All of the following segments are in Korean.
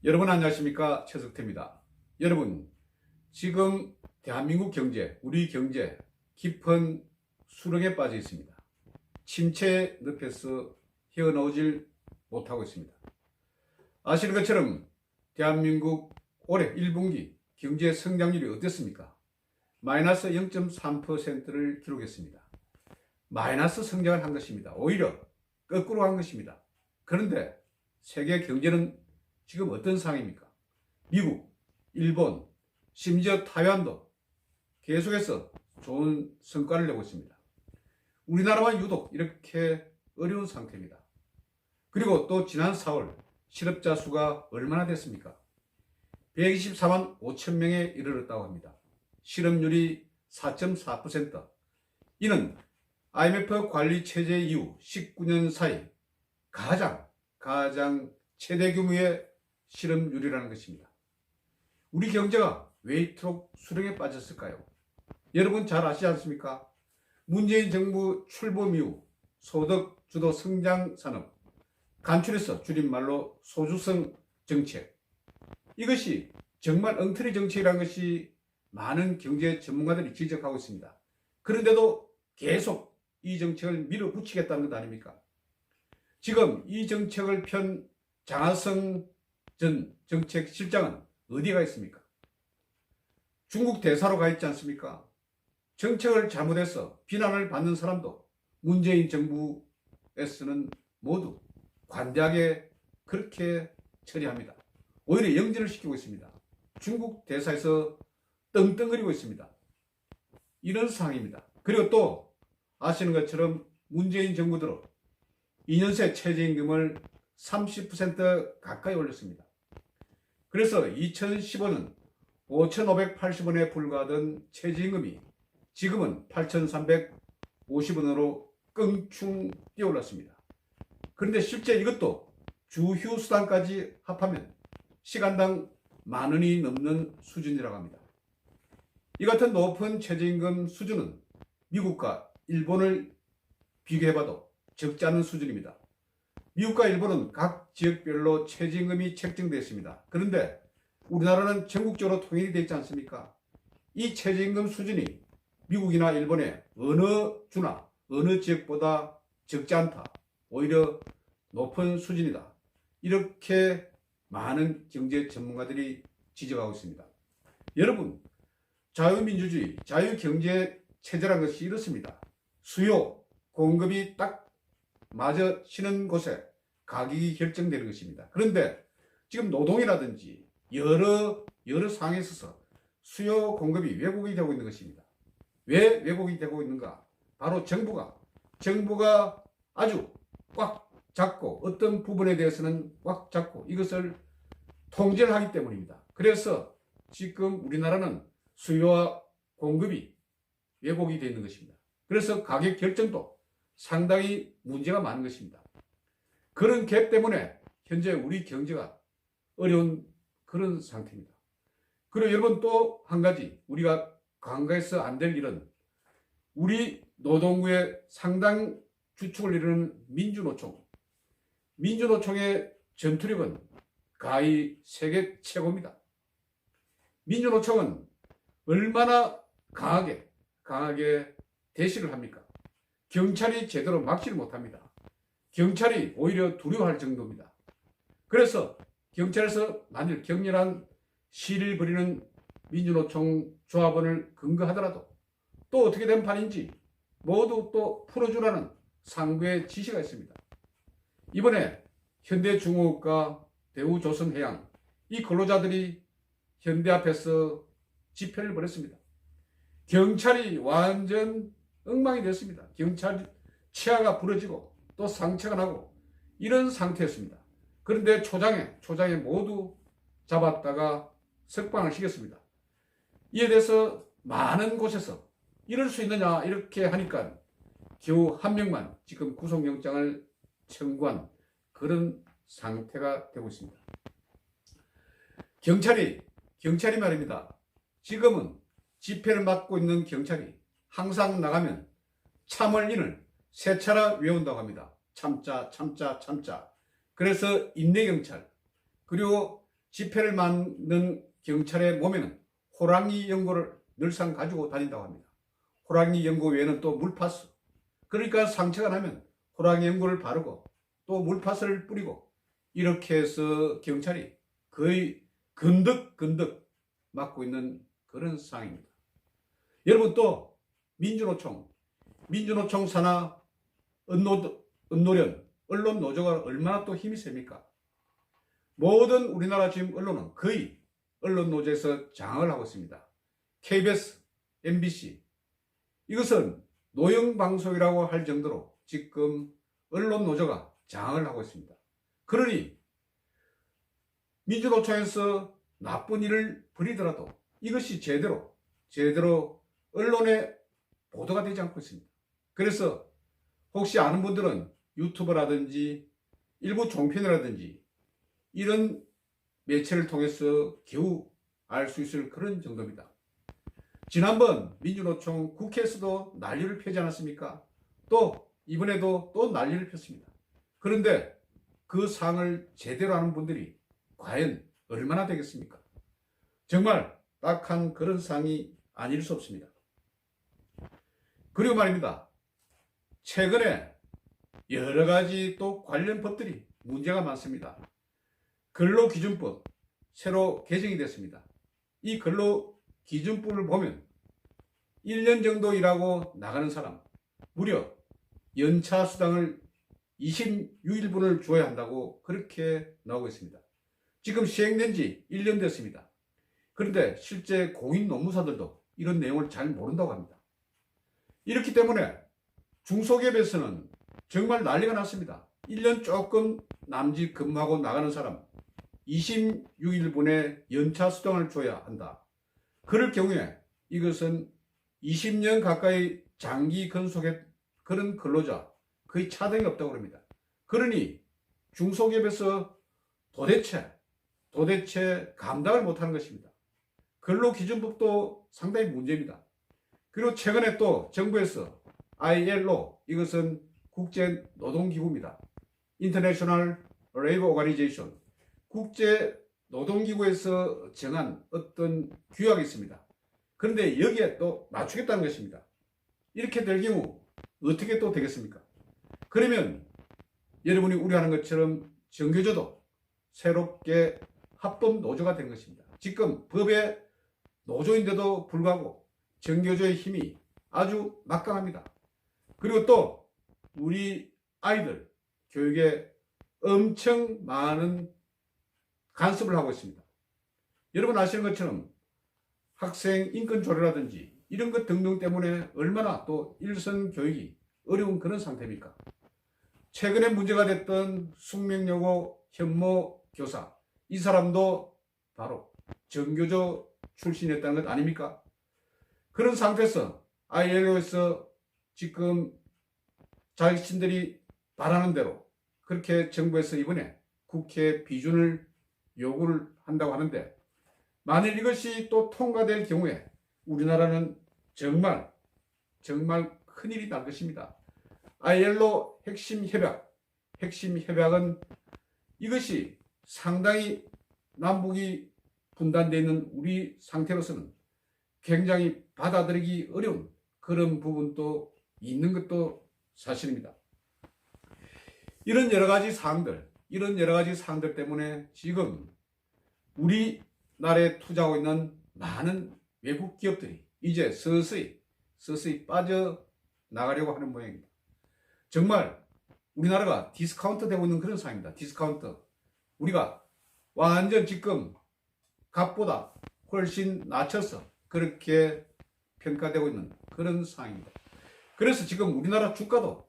여러분 안녕하십니까, 최석태입니다. 여러분, 지금 대한민국 경제, 우리 경제 깊은 수렁에 빠져 있습니다. 침체 늪에서 헤어나오질 못하고 있습니다. 아시는 것처럼 대한민국 올해 1분기 경제 성장률이 어땠습니까? 마이너스 0.3%를 기록했습니다. 마이너스 성장을 한 것입니다. 오히려 거꾸로 한 것입니다. 그런데 세계 경제는 지금 어떤 상황입니까? 미국, 일본, 심지어 타이완도 계속해서 좋은 성과를 내고 있습니다. 우리나라만 유독 이렇게 어려운 상태입니다. 그리고 또 지난 4월 실업자 수가 얼마나 됐습니까? 124만 5천 명에 이르렀다고 합니다. 실업률이 4.4%. 이는 IMF 관리 체제 이후 19년 사이 가장 최대 규모의 실업률이라는 것입니다. 우리 경제가 왜 이토록 수렁에 빠졌을까요? 여러분 잘 아시지 않습니까? 문재인 정부 출범 이후 소득 주도 성장 산업, 간추려서 줄임말로 소주성 정책, 이것이 정말 엉터리 정책이라는 것이 많은 경제 전문가들이 지적하고 있습니다. 그런데도 계속 이 정책을 밀어붙이겠다는 것 아닙니까? 지금 이 정책을 편 장하성 전 정책실장은 어디가 있습니까? 중국 대사로 가 있지 않습니까? 정책을 잘못해서 비난을 받는 사람도 문재인 정부에서는 모두 관대하게 그렇게 처리합니다. 오히려 영전을 시키고 있습니다. 중국 대사에서 떵떵거리고 있습니다. 이런 상황입니다. 그리고 또 아시는 것처럼 문재인 정부 들어 2년 새 최저임금을 30% 가까이 올렸습니다. 그래서 2015년 5,580원에 불과하던 최저임금이 지금은 8,350원으로 껑충 뛰어올랐습니다. 그런데 실제 이것도 주휴수당까지 합하면 시간당 10,000원이 넘는 수준이라고 합니다. 이 같은 높은 최저임금 수준은 미국과 일본을 비교해봐도 적지 않은 수준입니다. 미국과 일본은 각 지역별로 최저임금이 책정되어 있습니다. 그런데 우리나라는 전국적으로 통일이 되어 있지 않습니까? 이 최저임금 수준이 미국이나 일본의 어느 주나 어느 지역보다 적지 않다. 오히려 높은 수준이다. 이렇게 많은 경제 전문가들이 지적하고 있습니다. 여러분, 자유민주주의, 자유경제 체제란 것이 이렇습니다. 수요, 공급이 딱 맞아지는 곳에 가격이 결정되는 것입니다. 그런데 지금 노동이라든지 여러 상황에 있어서 수요 공급이 왜곡이 되고 있는 것입니다. 왜 왜곡이 되고 있는가? 바로 정부가 아주 꽉 잡고 어떤 부분에 대해서는 꽉 잡고 이것을 통제를 하기 때문입니다. 그래서 지금 우리나라는 수요와 공급이 왜곡이 되어 있는 것입니다. 그래서 가격 결정도 상당히 문제가 많은 것입니다. 그런 갭 때문에 현재 우리 경제가 어려운 그런 상태입니다. 그리고 여러분 또 한 가지 우리가 간과해서 안 될 일은 우리 노동부의 상당 주축을 이루는 민주노총의 전투력은 가히 세계 최고입니다. 민주노총은 얼마나 강하게 대시를 합니까? 경찰이 제대로 막지를 못합니다. 경찰이 오히려 두려워할 정도입니다. 그래서 경찰에서 만일 격렬한 시위를 벌이는 민주노총 조합원을 근거하더라도 또 어떻게 된 판인지 모두 또 풀어주라는 상부의 지시가 있습니다. 이번에 현대중공업과 대우조선해양 이 근로자들이 현대 앞에서 집회를 벌였습니다. 경찰이 완전 엉망이 됐습니다. 경찰 치아가 부러지고 또 상처가 나고 이런 상태였습니다. 그런데 초장에 모두 잡았다가 석방을 시켰습니다. 이에 대해서 많은 곳에서 이럴 수 있느냐 이렇게 하니까 겨우 한 명만 지금 구속영장을 청구한 그런 상태가 되고 있습니다. 경찰이 말입니다. 지금은 집회를 맡고 있는 경찰이 항상 나가면 참을인을 세 차례 외운다고 합니다. 참자. 그래서 인내경찰, 그리고 지폐를 만든 경찰의 몸에는 호랑이 연고를 늘상 가지고 다닌다고 합니다. 호랑이 연고 외에는 또 물파스. 그러니까 상처가 나면 호랑이 연고를 바르고 또 물파스를 뿌리고 이렇게 해서 경찰이 거의 건덕건덕 맡고 있는 그런 상황입니다. 여러분 또 민주노총 산하 언노련, 언론 노조가 얼마나 또 힘이 셉니까? 모든 우리나라 지금 언론은 거의 언론 노조에서 장악을 하고 있습니다. KBS, MBC 이것은 노영방송이라고 할 정도로 지금 언론 노조가 장악을 하고 있습니다. 그러니 민주노총에서 나쁜 일을 벌이더라도 이것이 제대로 언론에 보도가 되지 않고 있습니다. 그래서 혹시 아는 분들은 유튜브라든지 일부 종편이라든지 이런 매체를 통해서 겨우 알 수 있을 그런 정도입니다. 지난번 민주노총 국회에서도 난리를 펴지 않았습니까? 또 이번에도 또 난리를 폈습니다. 그런데 그 사항을 제대로 아는 분들이 과연 얼마나 되겠습니까? 정말 딱한 그런 사항이 아닐 수 없습니다. 그리고 말입니다. 최근에 여러 가지 또 관련 법들이 문제가 많습니다. 근로기준법 새로 개정이 됐습니다. 이 근로기준법을 보면 1년 정도 일하고 나가는 사람 무려 연차수당을 26일분을 줘야 한다고 그렇게 나오고 있습니다. 지금 시행된 지 1년 됐습니다. 그런데 실제 공인 노무사들도 이런 내용을 잘 모른다고 합니다. 이렇기 때문에 중소기업에서는 정말 난리가 났습니다. 1년 조금 남짓 근무하고 나가는 사람 26일분의 연차수당을 줘야 한다. 그럴 경우에 이것은 20년 가까이 장기 근속의 그런 근로자 거의 차등이 없다고 합니다. 그러니 중소기업에서 도대체 감당을 못하는 것입니다. 근로기준법도 상당히 문제입니다. 그리고 최근에 또 정부에서 ILO 이것은 국제노동기구입니다. International Labour Organization 국제노동기구에서 정한 어떤 규약이 있습니다. 그런데 여기에 또 맞추겠다는 것입니다. 이렇게 될 경우 어떻게 또 되겠습니까? 그러면 여러분이 우려하는 것처럼 정교조도 새롭게 합동노조가 된 것입니다. 지금 법의 노조인데도 불구하고 정교조의 힘이 아주 막강합니다. 그리고 또 우리 아이들 교육에 엄청 많은 간섭을 하고 있습니다. 여러분 아시는 것처럼 학생 인권 조례라든지 이런 것 등등 때문에 얼마나 또 일선 교육이 어려운 그런 상태입니까? 최근에 문제가 됐던 숙명여고 현모 교사 이 사람도 바로 정교조 출신이었다는 것 아닙니까? 그런 상태에서 ILO에서 지금 자신들이 바라는 대로 그렇게 정부에서 이번에 국회 비준을 요구를 한다고 하는데 만일 이것이 또 통과될 경우에 우리나라는 정말 큰일이 날 것입니다. ILO 핵심 협약은 이것이 상당히 남북이 분단되어 있는 우리 상태로서는 굉장히 받아들이기 어려운 그런 부분도 있는 것도 사실입니다. 이런 여러 가지 사항들 때문에 지금 우리나라에 투자하고 있는 많은 외국 기업들이 이제 서서히 빠져나가려고 하는 모양입니다. 정말 우리나라가 디스카운트 되고 있는 그런 상황입니다. 디스카운트. 우리가 완전 지금 값보다 훨씬 낮춰서 그렇게 평가되고 있는 그런 상황입니다. 그래서 지금 우리나라 주가도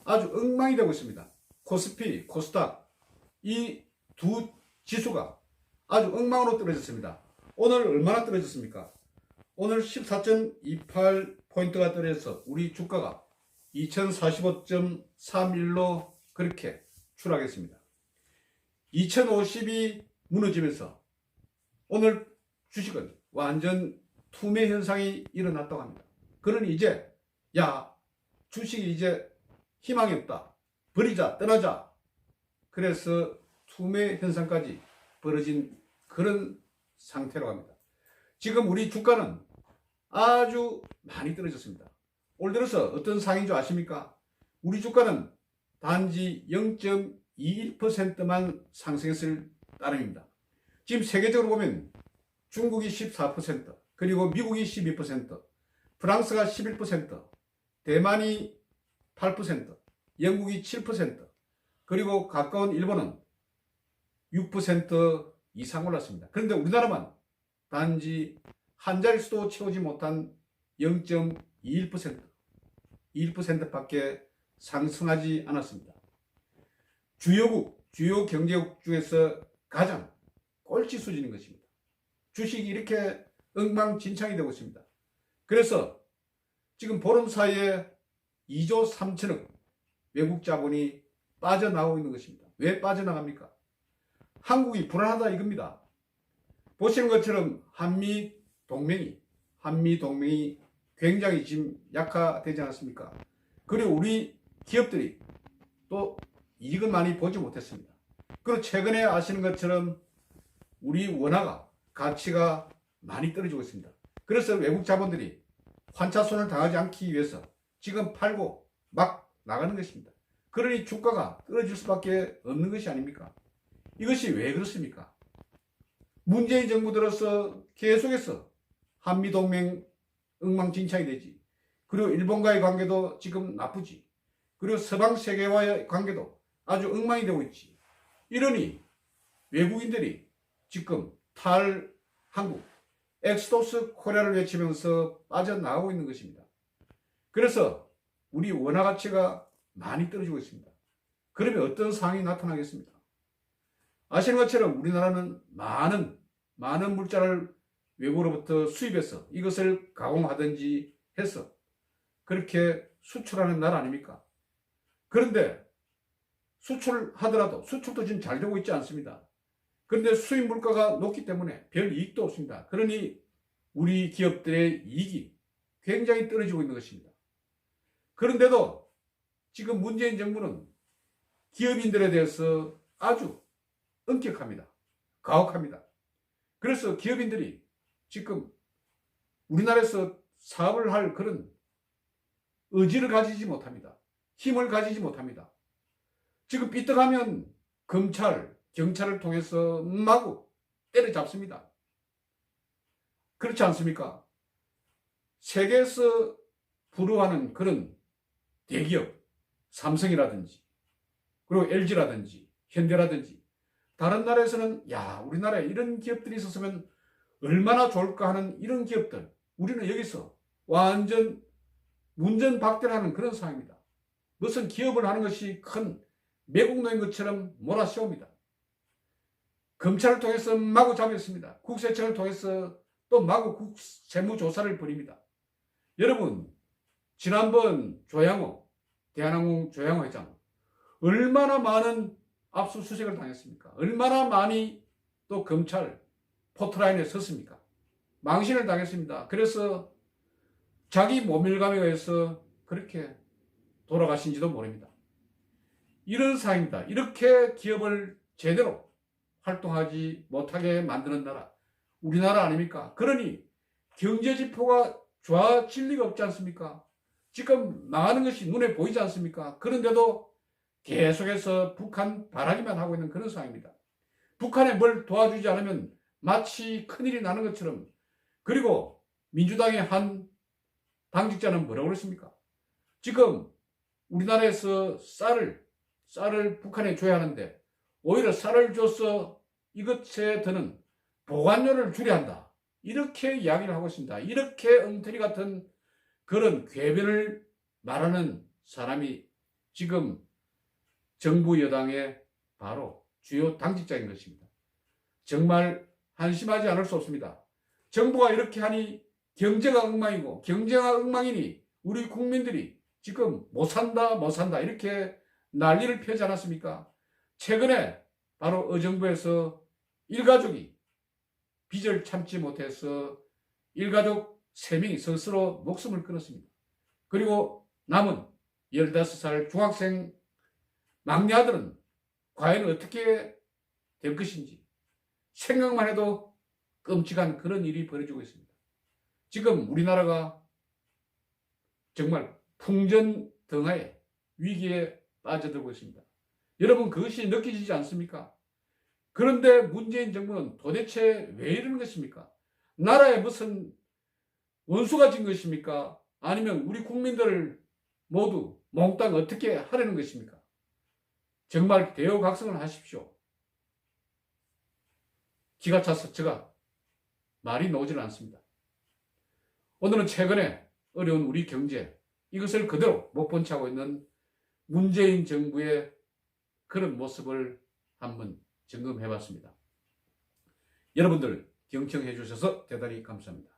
아주 엉망이 되고 있습니다. 코스피, 코스닥 이 두 지수가 아주 엉망으로 떨어졌습니다. 오늘 얼마나 떨어졌습니까? 오늘 14.28포인트가 떨어져서 우리 주가가 2045.31로 그렇게 추락했습니다. 2050이 무너지면서 오늘 주식은 완전 투매 현상이 일어났다고 합니다. 그러니 이제 주식이 이제 희망이 없다. 버리자, 떠나자. 그래서 투매 현상까지 벌어진 그런 상태로 갑니다. 지금 우리 주가는 아주 많이 떨어졌습니다. 올 들어서 어떤 상황인 줄 아십니까? 우리 주가는 단지 0.21%만 상승했을 따름입니다. 지금 세계적으로 보면 중국이 14%, 그리고 미국이 12%, 프랑스가 11%, 대만이 8%, 영국이 7%, 그리고 가까운 일본은 6% 이상 올랐습니다. 그런데 우리나라만 단지 한 자릿수도 채우지 못한 0.21%, 21%밖에 상승하지 않았습니다. 주요 경제국 중에서 가장 꼴찌 수준인 것입니다. 주식이 이렇게 엉망진창이 되고 있습니다. 그래서 지금 보름 사이에 2조 3천억 외국 자본이 빠져나오고 있는 것입니다. 왜 빠져나갑니까? 한국이 불안하다 이겁니다. 보시는 것처럼 한미 동맹이 굉장히 지금 약화되지 않았습니까? 그리고 우리 기업들이 또 이익을 많이 보지 못했습니다. 그리고 최근에 아시는 것처럼 우리 원화가 가치가 많이 떨어지고 있습니다. 그래서 외국 자본들이 환차손을 당하지 않기 위해서 지금 팔고 막 나가는 것입니다. 그러니 주가가 떨어질 수밖에 없는 것이 아닙니까? 이것이 왜 그렇습니까? 문재인 정부 들어서 계속해서 한미동맹 엉망진창이 되지. 그리고 일본과의 관계도 지금 나쁘지. 그리고 서방 세계와의 관계도 아주 엉망이 되고 있지. 이러니 외국인들이 지금 탈한국, 엑스도스 코리아를 외치면서 빠져나가고 있는 것입니다. 그래서 우리 원화 가치가 많이 떨어지고 있습니다. 그러면 어떤 상황이 나타나겠습니까? 아시는 것처럼 우리나라는 많은 물자를 외국으로부터 수입해서 이것을 가공하든지 해서 그렇게 수출하는 나라 아닙니까? 그런데 수출하더라도 수출도 지금 잘 되고 있지 않습니다. 그런데 수입 물가가 높기 때문에 별 이익도 없습니다. 그러니 우리 기업들의 이익이 굉장히 떨어지고 있는 것입니다. 그런데도 지금 문재인 정부는 기업인들에 대해서 아주 엄격합니다. 가혹합니다. 그래서 기업인들이 지금 우리나라에서 사업을 할 그런 의지를 가지지 못합니다. 힘을 가지지 못합니다. 지금 삐딱하면 검찰, 경찰을 통해서 마구 때려잡습니다. 그렇지 않습니까? 세계에서 부러워하는 그런 대기업, 삼성이라든지 그리고 LG라든지 현대라든지 다른 나라에서는 야, 우리나라에 이런 기업들이 있었으면 얼마나 좋을까 하는 이런 기업들, 우리는 여기서 완전 문전박대하는 그런 상황입니다. 무슨 기업을 하는 것이 큰 매국노인 것처럼 몰아세웁니다. 검찰을 통해서 마구 잡혔습니다. 국세청을 통해서 또 마구 세무조사를 벌입니다. 여러분, 지난번 대한항공 조양호 회장 얼마나 많은 압수수색을 당했습니까? 얼마나 많이 또 검찰 포트라인에 섰습니까? 망신을 당했습니다. 그래서 자기 모멸감에 의해서 그렇게 돌아가신지도 모릅니다. 이런 상황입니다. 이렇게 기업을 제대로 활동하지 못하게 만드는 나라, 우리나라 아닙니까? 그러니 경제지표가 좋아질 리가 없지 않습니까? 지금 망하는 것이 눈에 보이지 않습니까? 그런데도 계속해서 북한 바라기만 하고 있는 그런 상황입니다. 북한에 뭘 도와주지 않으면 마치 큰일이 나는 것처럼. 그리고 민주당의 한 당직자는 뭐라고 그랬습니까? 지금 우리나라에서 쌀을 북한에 줘야 하는데 오히려 쌀을 줘서 이것에 드는 보관료를 줄여야 한다. 이렇게 이야기를 하고 있습니다. 이렇게 엉터리 같은 그런 궤변을 말하는 사람이 지금 정부 여당의 바로 주요 당직자인 것입니다. 정말 한심하지 않을 수 없습니다. 정부가 이렇게 하니 경제가 엉망이고 경제가 엉망이니 우리 국민들이 지금 못 산다 이렇게 난리를 펴지 않았습니까? 최근에 바로 의정부에서 일가족이 빚을 참지 못해서 일가족 3명이 스스로 목숨을 끊었습니다. 그리고 남은 15살 중학생 막내 아들은 과연 어떻게 될 것인지 생각만 해도 끔찍한 그런 일이 벌어지고 있습니다. 지금 우리나라가 정말 풍전등하에 위기에 빠져들고 있습니다. 여러분 그것이 느껴지지 않습니까? 그런데 문재인 정부는 도대체 왜 이러는 것입니까? 나라에 무슨 원수가 진 것입니까? 아니면 우리 국민들을 모두 몽땅 어떻게 하려는 것입니까? 정말 대여각성을 하십시오. 기가 차서 제가 말이 나오질 않습니다. 오늘은 최근에 어려운 우리 경제, 이것을 그대로 못 본 채 하고 있는 문재인 정부의 그런 모습을 한번 점검해 봤습니다. 여러분들 경청해 주셔서 대단히 감사합니다.